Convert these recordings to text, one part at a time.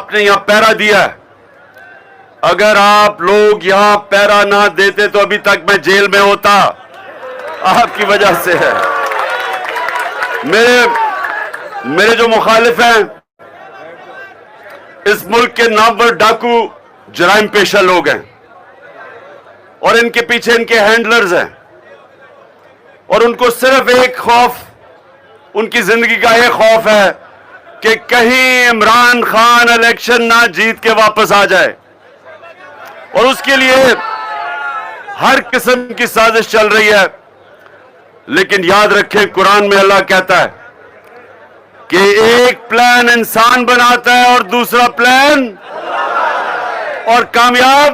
آپ نے یہاں پیرا دیا ہے. اگر آپ لوگ یہاں پیرا نہ دیتے تو ابھی تک میں جیل میں ہوتا. آپ کی وجہ سے ہے. میرے جو مخالف ہیں اس ملک کے نامور ڈاکو جرائم پیشہ لوگ ہیں اور ان کے پیچھے ان کے ہینڈلرز ہیں اور ان کو صرف ایک خوف, ان کی زندگی کا ایک خوف ہے کہ کہیں عمران خان الیکشن نہ جیت کے واپس آ جائے, اور اس کے لیے ہر قسم کی سازش چل رہی ہے. لیکن یاد رکھیں قرآن میں اللہ کہتا ہے کہ ایک پلان انسان بناتا ہے اور دوسرا پلان, اور کامیاب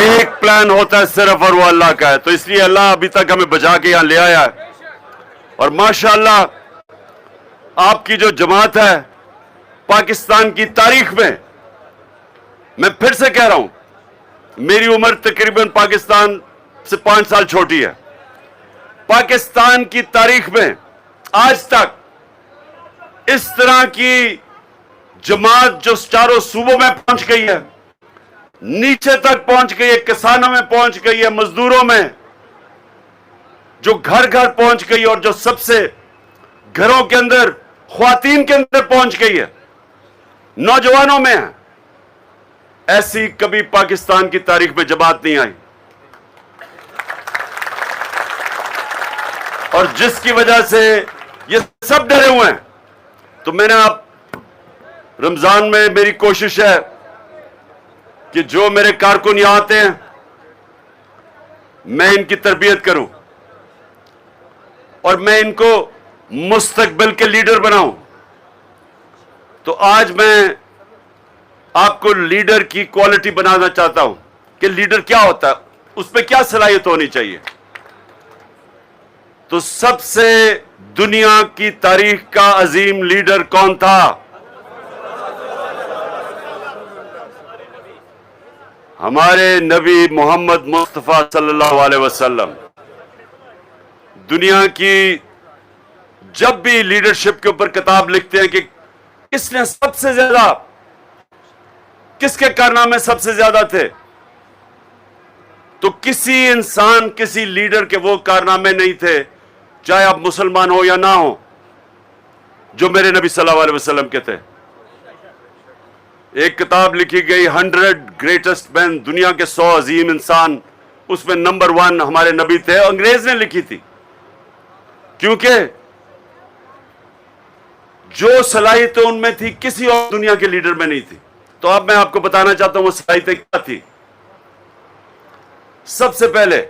ایک پلان ہوتا ہے صرف اور وہ اللہ کا ہے. تو اس لیے اللہ ابھی تک ہمیں بچا کے یہاں لے آیا ہے. اور ماشاءاللہ آپ کی جو جماعت ہے پاکستان کی تاریخ میں پھر سے کہہ رہا ہوں, میری عمر تقریباً پاکستان سے 5 سال چھوٹی ہے. پاکستان کی تاریخ میں آج تک اس طرح کی جماعت جو چاروں صوبوں میں پہنچ گئی ہے, نیچے تک پہنچ گئی ہے, کسانوں میں پہنچ گئی ہے, مزدوروں میں, جو گھر گھر پہنچ گئی, اور جو سب سے گھروں کے اندر خواتین کے اندر پہنچ گئی ہے, نوجوانوں میں ہے, ایسی کبھی پاکستان کی تاریخ میں جماعت نہیں آئی. اور جس کی وجہ سے یہ سب ڈرے ہوئے ہیں. تو میں نے آپ رمضان میں میری کوشش ہے کہ جو میرے کارکن یہاں آتے ہیں میں ان کی تربیت کروں اور میں ان کو مستقبل کے لیڈر بناؤں. تو آج میں آپ کو لیڈر کی کوالٹی بنانا چاہتا ہوں کہ لیڈر کیا ہوتا ہے, اس پہ کیا صلاحیت ہونی چاہیے. تو سب سے دنیا کی تاریخ کا عظیم لیڈر کون تھا؟ ہمارے نبی محمد مصطفیٰ صلی اللہ علیہ وسلم. دنیا کی جب بھی لیڈرشپ کے اوپر کتاب لکھتے ہیں کہ کس نے سب سے زیادہ, کس کے کارنامے سب سے زیادہ تھے, تو کسی انسان, کسی لیڈر کے وہ کارنامے نہیں تھے, چاہے آپ مسلمان ہو یا نہ ہو, جو میرے نبی صلی اللہ علیہ وسلم کے تھے. ایک کتاب لکھی گئی 100 گریٹسٹ مین, دنیا کے 100 عظیم انسان, اس میں نمبر 1 ہمارے نبی تھے. انگریز نے لکھی تھی کیونکہ جو صلاحیتیں ان میں تھی کسی اور دنیا کے لیڈر میں نہیں تھی. تو اب میں آپ کو بتانا چاہتا ہوں وہ صلاحیتیں کیا تھی. سب سے پہلے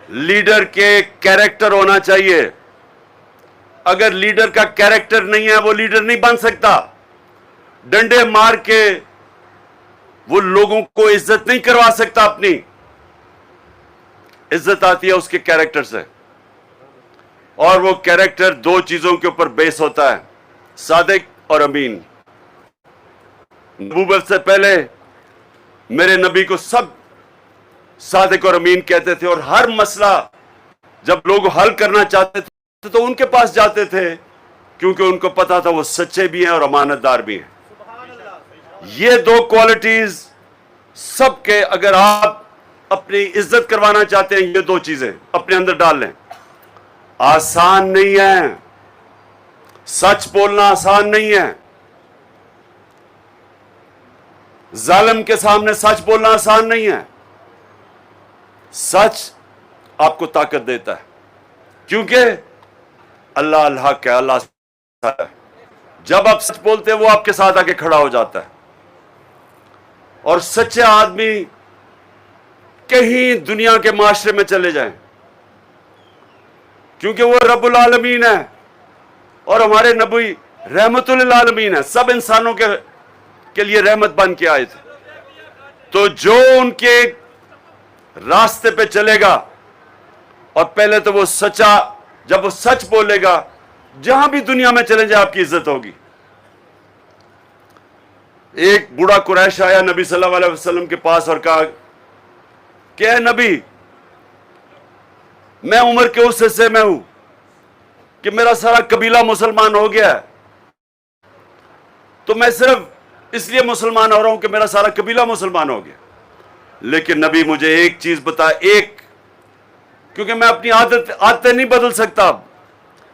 لیڈر کے کیریکٹر ہونا چاہیے. اگر لیڈر کا کیریکٹر نہیں ہے وہ لیڈر نہیں بن سکتا. ڈنڈے مار کے وہ لوگوں کو عزت نہیں کروا سکتا. اپنی عزت آتی ہے اس کے کیریکٹر سے, اور وہ کیریکٹر 2 چیزوں کے اوپر بیس ہوتا ہے, صادق اور امین. نبوت سے پہلے میرے نبی کو سب صادق اور امین کہتے تھے, اور ہر مسئلہ جب لوگ حل کرنا چاہتے تھے تو ان کے پاس جاتے تھے, کیونکہ ان کو پتا تھا وہ سچے بھی ہیں اور امانت دار بھی ہیں. یہ 2 کوالٹیز سب کے, اگر آپ اپنی عزت کروانا چاہتے ہیں, یہ 2 چیزیں اپنے اندر ڈال لیں. آسان نہیں ہے, سچ بولنا آسان نہیں ہے. ظالم کے سامنے سچ بولنا آسان نہیں ہے. سچ آپ کو طاقت دیتا ہے, کیونکہ اللہ الحق ہے, اللہ ہے. جب آپ سچ بولتے ہیں وہ آپ کے ساتھ آ کے کھڑا ہو جاتا ہے. اور سچے آدمی کہیں دنیا کے معاشرے میں چلے جائیں, کیونکہ وہ رب العالمین ہے اور ہمارے نبی رحمت للعالمین ہے, سب انسانوں کے لیے رحمت بن کے آئے تھے. تو جو ان کے راستے پہ چلے گا, اور پہلے تو وہ سچا, جب وہ سچ بولے گا, جہاں بھی دنیا میں چلے جائے آپ کی عزت ہوگی. ایک بوڑھا قریش آیا نبی صلی اللہ علیہ وسلم کے پاس اور کہا کہ اے نبی, میں عمر کے اس حصے میں ہوں کہ میرا سارا قبیلہ مسلمان ہو گیا ہے, تو میں صرف اس لیے مسلمان ہو رہا ہوں کہ میرا سارا قبیلہ مسلمان ہو گیا. لیکن نبی مجھے ایک چیز بتا, ایک, کیونکہ میں اپنی عادتیں نہیں بدل سکتا,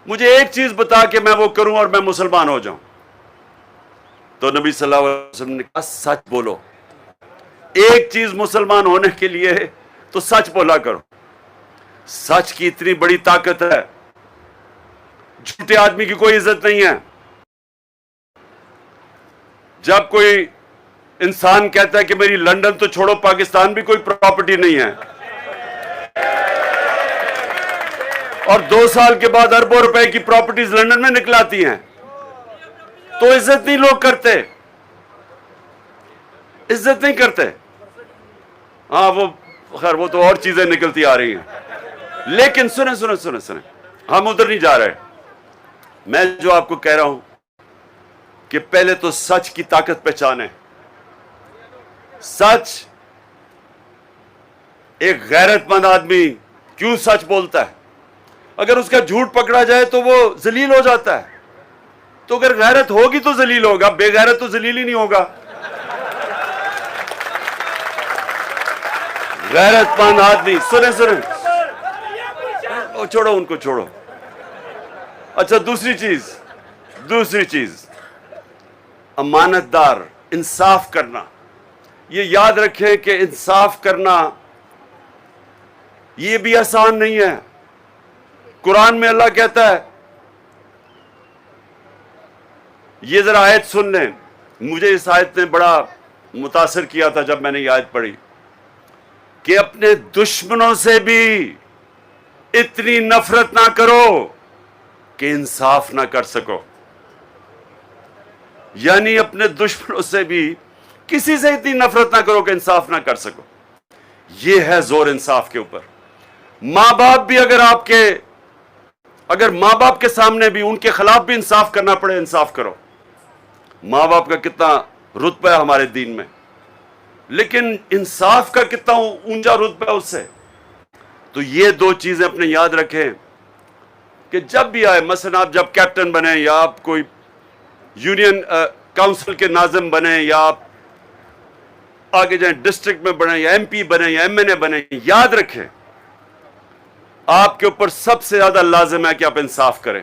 مجھے ایک چیز بتا کہ میں وہ کروں اور میں مسلمان ہو جاؤں. تو نبی صلی اللہ علیہ وسلم نے کہا سچ بولو. ایک چیز مسلمان ہونے کے لیے تو سچ بولا کرو. سچ کی اتنی بڑی طاقت ہے, جھوٹے آدمی کی کوئی عزت نہیں ہے. جب کوئی انسان کہتا ہے کہ میری لندن تو چھوڑو پاکستان بھی کوئی پراپرٹی نہیں ہے, اور 2 سال کے بعد اربوں روپے کی پراپرٹیز لندن میں نکلاتی ہیں, تو عزت نہیں لوگ کرتے, عزت نہیں کرتے. ہاں وہ خیر وہ تو اور چیزیں نکلتی آ رہی ہیں. لیکن سنیں سنیں سنیں سنیں, ہم ادھر نہیں جا رہے. میں جو آپ کو کہہ رہا ہوں کہ پہلے تو سچ کی طاقت پہچانیں. سچ, ایک غیرت مند آدمی کیوں سچ بولتا ہے؟ اگر اس کا جھوٹ پکڑا جائے تو وہ ذلیل ہو جاتا ہے. تو اگر غیرت ہوگی تو ذلیل ہوگا, بے غیرت تو ذلیل ہی نہیں ہوگا. غیرت مند آدمی, سنیں سنیں, چھوڑو ان کو چھوڑو. اچھا دوسری چیز, امانت دار, انصاف کرنا. یہ یاد رکھیں کہ انصاف کرنا یہ بھی آسان نہیں ہے. قرآن میں اللہ کہتا ہے, یہ ذرا آیت سن لیں, مجھے اس آیت نے بڑا متاثر کیا تھا جب میں نے یہ آیت پڑھی, کہ اپنے دشمنوں سے بھی اتنی نفرت نہ کرو کہ انصاف نہ کر سکو. یعنی اپنے دشمنوں سے بھی کسی سے اتنی نفرت نہ کرو کہ انصاف نہ کر سکو. یہ ہے زور انصاف کے اوپر. ماں باپ بھی اگر ماں باپ کے سامنے بھی ان کے خلاف بھی انصاف کرنا پڑے, انصاف کرو. ماں باپ کا کتنا رتبہ ہے ہمارے دین میں, لیکن انصاف کا کتنا اونچا رتبہ ہے اس سے. تو یہ 2 چیزیں اپنے یاد رکھیں کہ جب بھی آئے, مثلا آپ جب کیپٹن بنیں, یا آپ کوئی یونین کاؤنسل کے ناظم بنیں, یا آپ آگے جائیں ڈسٹرکٹ میں بنیں, یا MP بنیں, یا MNA بنیں, یاد رکھیں آپ کے اوپر سب سے زیادہ لازم ہے کہ آپ انصاف کریں.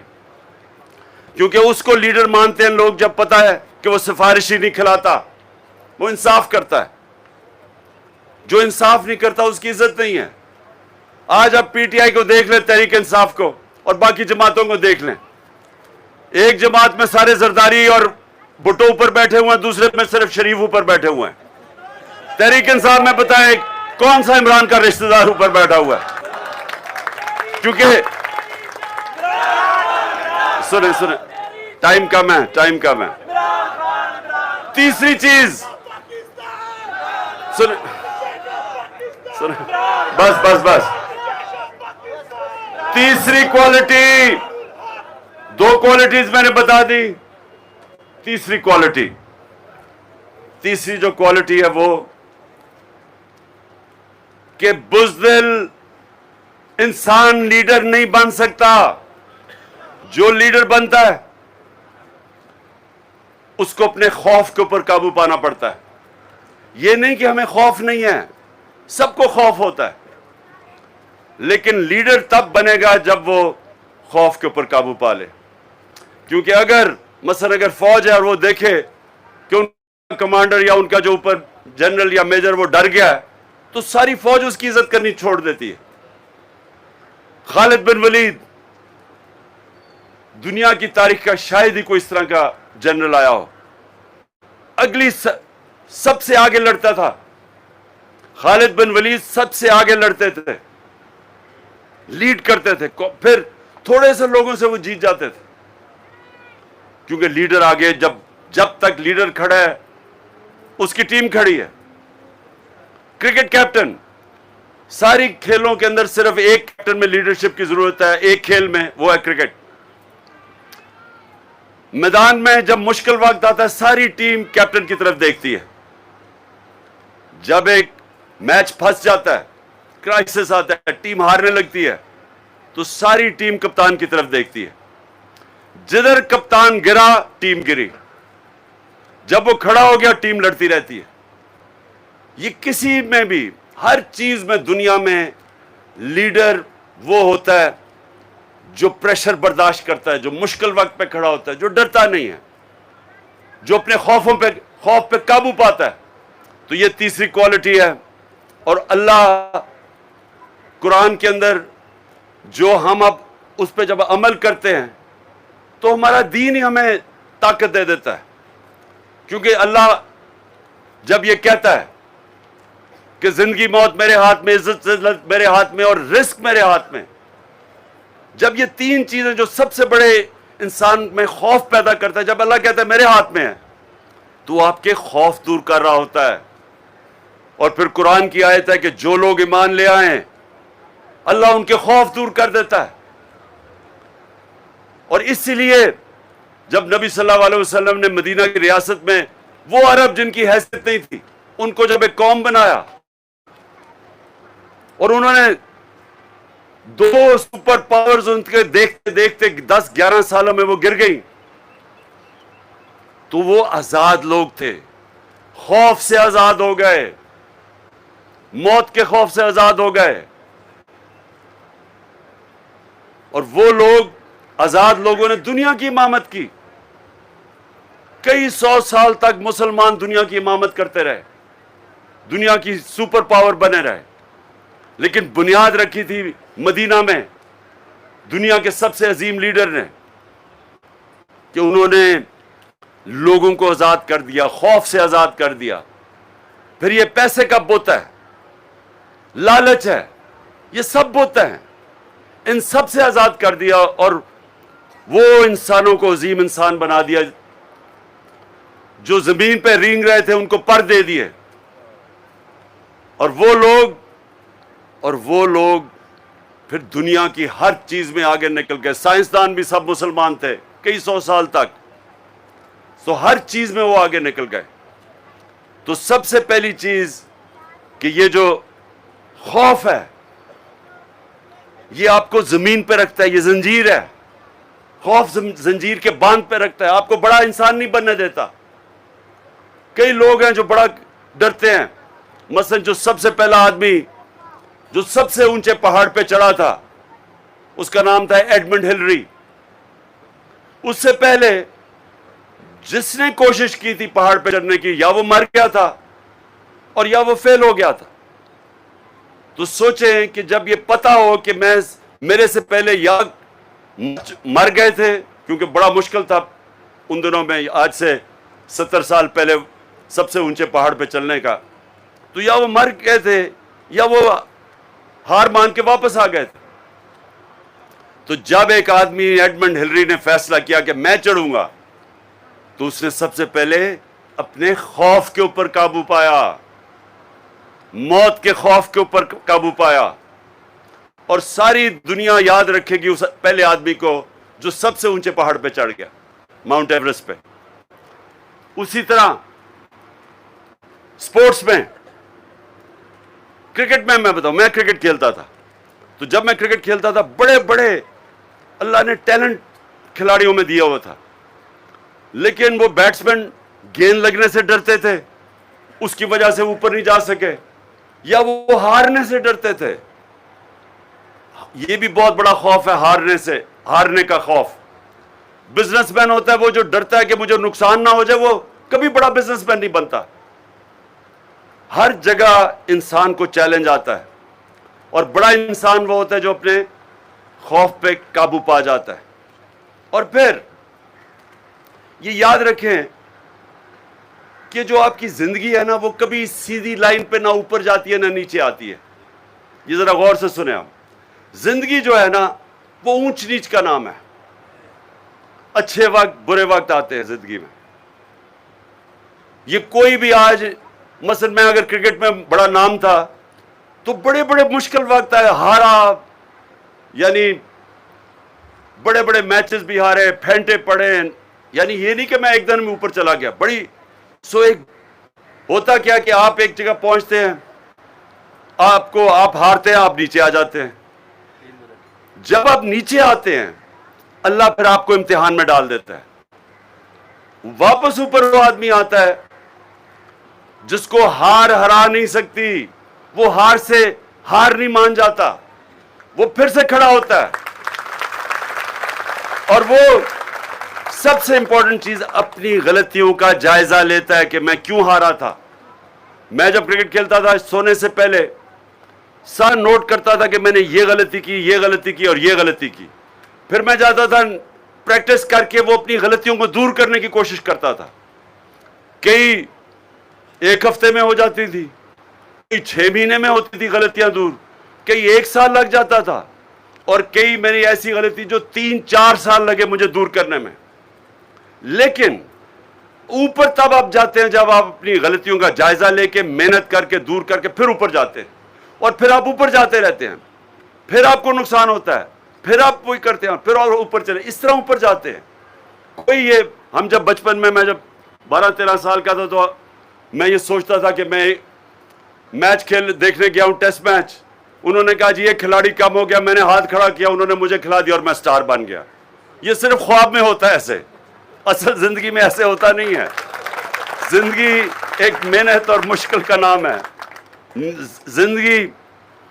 کیونکہ اس کو لیڈر مانتے ہیں لوگ جب پتا ہے کہ وہ سفارشی نہیں کھلاتا, وہ انصاف کرتا ہے. جو انصاف نہیں کرتا اس کی عزت نہیں ہے. آج آپ PTI کو دیکھ لیں, تحریک انصاف کو, اور باقی جماعتوں کو دیکھ لیں. ایک جماعت میں سارے زرداری اور بھٹو اوپر بیٹھے ہوئے ہیں, دوسرے میں صرف شریف اوپر بیٹھے ہوئے ہیں. تحریک انصاف میں بتائیں کون سا عمران کا رشتہ دار اوپر بیٹھا ہوا ہے؟ کیونکہ سنیں ٹائم کم ہے. تیسری چیز سنیں, بس تیسری کوالٹی, 2 کوالٹیز میں نے بتا دی. تیسری جو کوالٹی ہے وہ کہ بزدل انسان لیڈر نہیں بن سکتا. جو لیڈر بنتا ہے اس کو اپنے خوف کے اوپر قابو پانا پڑتا ہے. یہ نہیں کہ ہمیں خوف نہیں ہے, سب کو خوف ہوتا ہے, لیکن لیڈر تب بنے گا جب وہ خوف کے اوپر قابو پا لے. کیونکہ اگر فوج ہے اور وہ دیکھے کہ ان کا کمانڈر یا ان کا جو اوپر جنرل یا میجر وہ ڈر گیا ہے, تو ساری فوج اس کی عزت کرنی چھوڑ دیتی ہے. خالد بن ولید دنیا کی تاریخ کا شاید ہی کوئی اس طرح کا جنرل آیا ہو. اگلی سب سے آگے لڑتا تھا. خالد بن ولید سب سے آگے لڑتے تھے, لیڈ کرتے تھے, پھر تھوڑے سے لوگوں سے وہ جیت جاتے تھے. کیونکہ لیڈر آگے, جب تک لیڈر کھڑا ہے اس کی ٹیم کھڑی ہے. کرکٹ کیپٹن, ساری کھیلوں کے اندر صرف ایک کیپٹن میں لیڈرشپ کی ضرورت ہے, ایک کھیل میں, وہ ہے کرکٹ. میدان میں جب مشکل وقت آتا ہے ساری ٹیم کیپٹن کی طرف دیکھتی ہے. جب ایک میچ پھنس جاتا ہے, کرائسس آتا ہے, ٹیم ہارنے لگتی ہے, تو ساری ٹیم کپتان کی طرف دیکھتی ہے. جدھر کپتان گرا ٹیم گری, جب وہ کھڑا ہو گیا ٹیم لڑتی رہتی ہے. یہ کسی میں بھی ہر چیز میں دنیا میں لیڈر وہ ہوتا ہے جو پریشر برداشت کرتا ہے, جو مشکل وقت پہ کھڑا ہوتا ہے, جو ڈرتا نہیں ہے, جو اپنے خوف پہ قابو پاتا ہے. تو یہ تیسری کوالٹی ہے. اور اللہ قرآن کے اندر جو ہم اب اس پہ جب عمل کرتے ہیں تو ہمارا دین ہی ہمیں طاقت دے دیتا ہے. کیونکہ اللہ جب یہ کہتا ہے کہ زندگی موت میرے ہاتھ میں, عزت ذلت میرے ہاتھ میں اور رزق میرے ہاتھ میں, جب یہ تین چیزیں جو سب سے بڑے انسان میں خوف پیدا کرتا ہے, جب اللہ کہتا ہے میرے ہاتھ میں ہے, تو آپ کے خوف دور کر رہا ہوتا ہے. اور پھر قرآن کی آیت ہے کہ جو لوگ ایمان لے آئیں اللہ ان کے خوف دور کر دیتا ہے. اور اسی لیے جب نبی صلی اللہ علیہ وسلم نے مدینہ کی ریاست میں وہ عرب جن کی حیثیت نہیں تھی ان کو جب ایک قوم بنایا اور انہوں نے 2 سپر پاورز ان کے دیکھتے دیکھتے 10-11 سالوں میں وہ گر گئی, تو وہ آزاد لوگ تھے, خوف سے آزاد ہو گئے, موت کے خوف سے آزاد ہو گئے. اور وہ لوگ آزاد لوگوں نے دنیا کی امامت کی. کئی 100 سال تک مسلمان دنیا کی امامت کرتے رہے, دنیا کی سپر پاور بنے رہے, لیکن بنیاد رکھی تھی مدینہ میں دنیا کے سب سے عظیم لیڈر نے کہ انہوں نے لوگوں کو آزاد کر دیا, خوف سے آزاد کر دیا. پھر یہ پیسے کا بت ہے, لالچ ہے, یہ سب بت ہیں, ان سب سے آزاد کر دیا اور وہ انسانوں کو عظیم انسان بنا دیا. جو زمین پہ رینگ رہے تھے ان کو پر دے دیے. اور وہ لوگ پھر دنیا کی ہر چیز میں آگے نکل گئے. سائنسدان بھی سب مسلمان تھے کئی 100 سال تک, تو ہر چیز میں وہ آگے نکل گئے. تو سب سے پہلی چیز کہ یہ جو خوف ہے یہ آپ کو زمین پہ رکھتا ہے, یہ زنجیر ہے. خوف زنجیر کے باندھ پہ رکھتا ہے, آپ کو بڑا انسان نہیں بننے دیتا. کئی لوگ ہیں جو بڑا ڈرتے ہیں. مثلا جو سب سے پہلا آدمی جو سب سے اونچے پہاڑ پہ چڑھا تھا اس کا نام تھا ایڈمنڈ ہلری. اس سے پہلے جس نے کوشش کی تھی پہاڑ پہ چڑھنے کی یا وہ مر گیا تھا اور یا وہ فیل ہو گیا تھا. تو سوچیں کہ جب یہ پتا ہو کہ میرے سے پہلے یا مر گئے تھے کیونکہ بڑا مشکل تھا ان دنوں میں, آج سے 70 سال پہلے سب سے اونچے پہاڑ پہ چلنے کا, تو یا وہ مر گئے تھے یا وہ ہار مان کے واپس آ گئے تھے. تو جب ایک آدمی ایڈمنڈ ہلری نے فیصلہ کیا کہ میں چڑھوں گا, تو اس نے سب سے پہلے اپنے خوف کے اوپر قابو پایا, موت کے خوف کے اوپر قابو پایا. اور ساری دنیا یاد رکھے گی اس پہلے آدمی کو جو سب سے اونچے پہاڑ پہ چڑھ گیا, ماؤنٹ ایورسٹ پہ. اسی طرح سپورٹس میں, کرکٹ میں بتاؤں, میں کرکٹ کھیلتا تھا. تو جب میں کرکٹ کھیلتا تھا بڑے بڑے اللہ نے ٹیلنٹ کھلاڑیوں میں دیا ہوا تھا, لیکن وہ بیٹسمین گیند لگنے سے ڈرتے تھے, اس کی وجہ سے اوپر نہیں جا سکے, یا وہ ہارنے سے ڈرتے تھے. یہ بھی بہت بڑا خوف ہے, ہارنے کا خوف. بزنس مین ہوتا ہے وہ جو ڈرتا ہے کہ مجھے نقصان نہ ہو جائے, وہ کبھی بڑا بزنس مین نہیں بنتا. ہر جگہ انسان کو چیلنج آتا ہے, اور بڑا انسان وہ ہوتا ہے جو اپنے خوف پہ قابو پا جاتا ہے. اور پھر یہ یاد رکھیں کہ جو آپ کی زندگی ہے نا وہ کبھی سیدھی لائن پہ نہ اوپر جاتی ہے نہ نیچے آتی ہے. یہ ذرا غور سے سنیں آپ. زندگی جو ہے نا وہ اونچ نیچ کا نام ہے. اچھے وقت برے وقت آتے ہیں زندگی میں. یہ کوئی بھی آج مثلا میں اگر کرکٹ میں بڑا نام تھا تو بڑے بڑے مشکل وقت آئے, ہارا, یعنی بڑے بڑے میچز بھی ہارے, پھینٹے پڑے. یعنی یہ نہیں کہ میں ایک دن میں اوپر چلا گیا. ایک ہوتا کیا کہ آپ ایک جگہ پہنچتے ہیں, آپ ہارتے ہیں, آپ نیچے آ جاتے ہیں. جب آپ نیچے آتے ہیں اللہ پھر آپ کو امتحان میں ڈال دیتا ہے. واپس اوپر وہ آدمی آتا ہے جس کو ہار ہرا نہیں سکتی، وہ ہار سے ہار نہیں مان جاتا، وہ پھر سے کھڑا ہوتا ہے. اور وہ سب سے امپورٹنٹ چیز اپنی غلطیوں کا جائزہ لیتا ہے کہ میں کیوں ہارا تھا. میں جب کرکٹ کھیلتا تھا سونے سے پہلے سارا نوٹ کرتا تھا کہ میں نے یہ غلطی کی، یہ غلطی کی اور یہ غلطی کی. پھر میں جاتا تھا پریکٹس کر کے وہ اپنی غلطیوں کو دور کرنے کی کوشش کرتا تھا. کئی ایک ہفتے میں ہو جاتی تھی، کئی 6 مہینے میں ہوتی تھی غلطیاں دور، کئی 1 سال لگ جاتا تھا، اور کئی میری ایسی غلطی جو 3-4 سال لگے مجھے دور کرنے میں. لیکن اوپر تب آپ جاتے ہیں جب آپ اپنی غلطیوں کا جائزہ لے کے محنت کر کے دور کر کے پھر اوپر جاتے ہیں، اور پھر آپ اوپر جاتے رہتے ہیں. پھر آپ کو نقصان ہوتا ہے، پھر آپ وہی کرتے ہیں، پھر اور اوپر چلے، اس طرح اوپر جاتے ہیں. کوئی یہ ہم جب بچپن میں جب 12-13 سال کا تھا تو میں یہ سوچتا تھا کہ میں میچ دیکھنے گیا ہوں، ٹیسٹ میچ. انہوں نے کہا جی یہ کھلاڑی کم ہو گیا، میں نے ہاتھ کھڑا کیا، انہوں نے مجھے کھلا دیا اور میں سٹار بن گیا. یہ صرف خواب میں ہوتا ہے ایسے، اصل زندگی میں ایسے ہوتا نہیں ہے. زندگی ایک محنت اور مشکل کا نام ہے، زندگی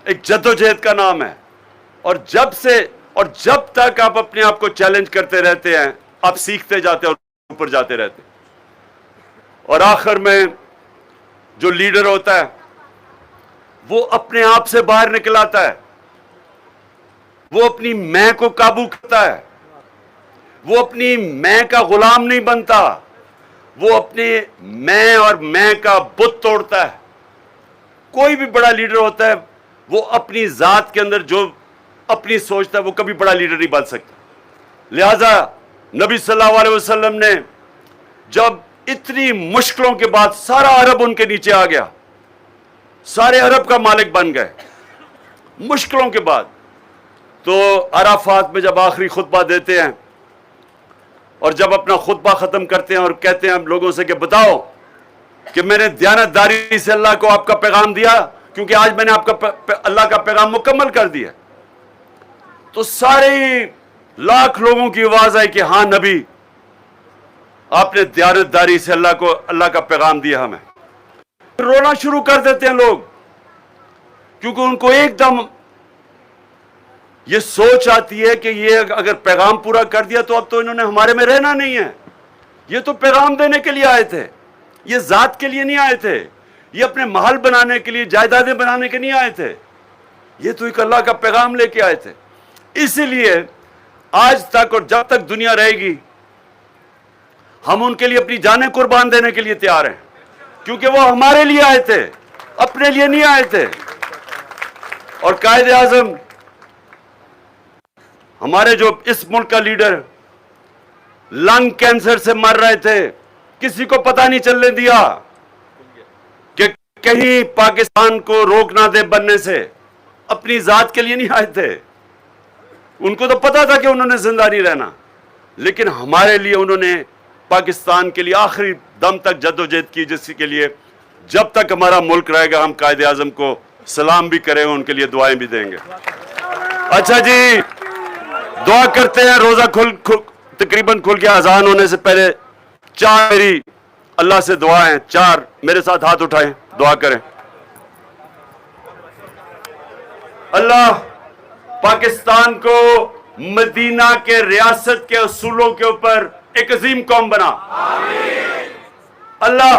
ایک جدوجہد کا نام ہے. اور جب تک آپ اپنے آپ کو چیلنج کرتے رہتے ہیں آپ سیکھتے جاتے ہیں اور اوپر جاتے رہتے ہیں. اور آخر میں جو لیڈر ہوتا ہے وہ اپنے آپ سے باہر نکل آتا ہے، وہ اپنی میں کو قابو کرتا ہے، وہ اپنی میں کا غلام نہیں بنتا، وہ اپنے میں اور میں کا بت توڑتا ہے. کوئی بھی بڑا لیڈر ہوتا ہے وہ اپنی ذات کے اندر جو اپنی سوچتا ہے وہ کبھی بڑا لیڈر نہیں بن سکتا. لہذا نبی صلی اللہ علیہ وسلم نے جب اتنی مشکلوں کے بعد سارا عرب ان کے نیچے آ گیا، سارے عرب کا مالک بن گئے مشکلوں کے بعد، تو عرفات میں جب آخری خطبہ دیتے ہیں اور جب اپنا خطبہ ختم کرتے ہیں اور کہتے ہیں ہم لوگوں سے کہ بتاؤ کہ میں نے دیانت داری سے اللہ کو آپ کا پیغام دیا، کیونکہ آج میں نے آپ کا اللہ کا پیغام مکمل کر دیا. تو سارے لاکھ لوگوں کی آواز آئی کہ ہاں نبی آپ نے دیانت داری سے اللہ کا پیغام دیا ہمیں. رونا شروع کر دیتے ہیں لوگ، کیونکہ ان کو ایک دم یہ سوچ آتی ہے کہ یہ اگر پیغام پورا کر دیا تو اب تو انہوں نے ہمارے میں رہنا نہیں ہے. یہ تو پیغام دینے کے لیے آئے تھے، یہ ذات کے لیے نہیں آئے تھے، یہ اپنے محل بنانے کے لیے جائیدادیں بنانے کے نہیں آئے تھے، یہ تو ایک اللہ کا پیغام لے کے آئے تھے. اسی لیے آج تک اور جب تک دنیا رہے گی ہم ان کے لیے اپنی جانیں قربان دینے کے لیے تیار ہیں، کیونکہ وہ ہمارے لیے آئے تھے، اپنے لیے نہیں آئے تھے. اور قائد اعظم ہمارے جو اس ملک کا لیڈر لنگ کینسر سے مر رہے تھے، کسی کو پتہ نہیں چلنے دیا کہ کہیں پاکستان کو روک نہ دے بننے سے. اپنی ذات کے لیے نہیں آئے تھے، ان کو تو پتا تھا کہ انہوں نے زندہ نہیں رہنا، لیکن ہمارے لیے انہوں نے پاکستان کے لیے آخری دم تک جدوجہد کی، جس کے لیے جب تک ہمارا ملک رہے گا ہم قائد اعظم کو سلام بھی کریں گے، ان کے لیے دعائیں بھی دیں گے. اچھا جی، دعا کرتے ہیں. روزہ تقریباً کھل کے اذان ہونے سے پہلے 4 میری اللہ سے دعائیں، 4 میرے ساتھ ہاتھ اٹھائیں، دعا کریں. اللہ پاکستان کو مدینہ کے ریاست کے اصولوں کے اوپر ایک عظیم قوم بنا. اللہ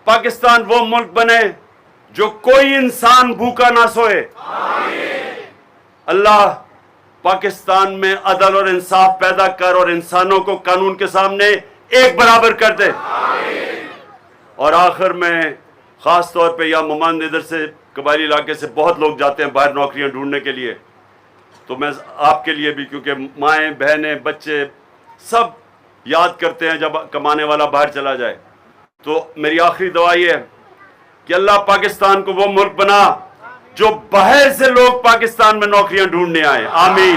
پاکستان وہ ملک بنے جو کوئی انسان بھوکا نہ سوئے. اللہ پاکستان میں عدل اور انصاف پیدا کر اور انسانوں کو قانون کے سامنے ایک برابر کر دے. اور آخر میں خاص طور پہ یا مماند ادھر سے قبائلی علاقے سے بہت لوگ جاتے ہیں باہر نوکریاں ڈھونڈنے کے لیے، تو میں آپ کے لیے بھی، کیونکہ مائیں بہنیں بچے سب یاد کرتے ہیں جب کمانے والا باہر چلا جائے، تو میری آخری دعا یہ ہے کہ اللہ پاکستان کو وہ ملک بنا جو باہر سے لوگ پاکستان میں نوکریاں ڈھونڈنے آئیں. آمین.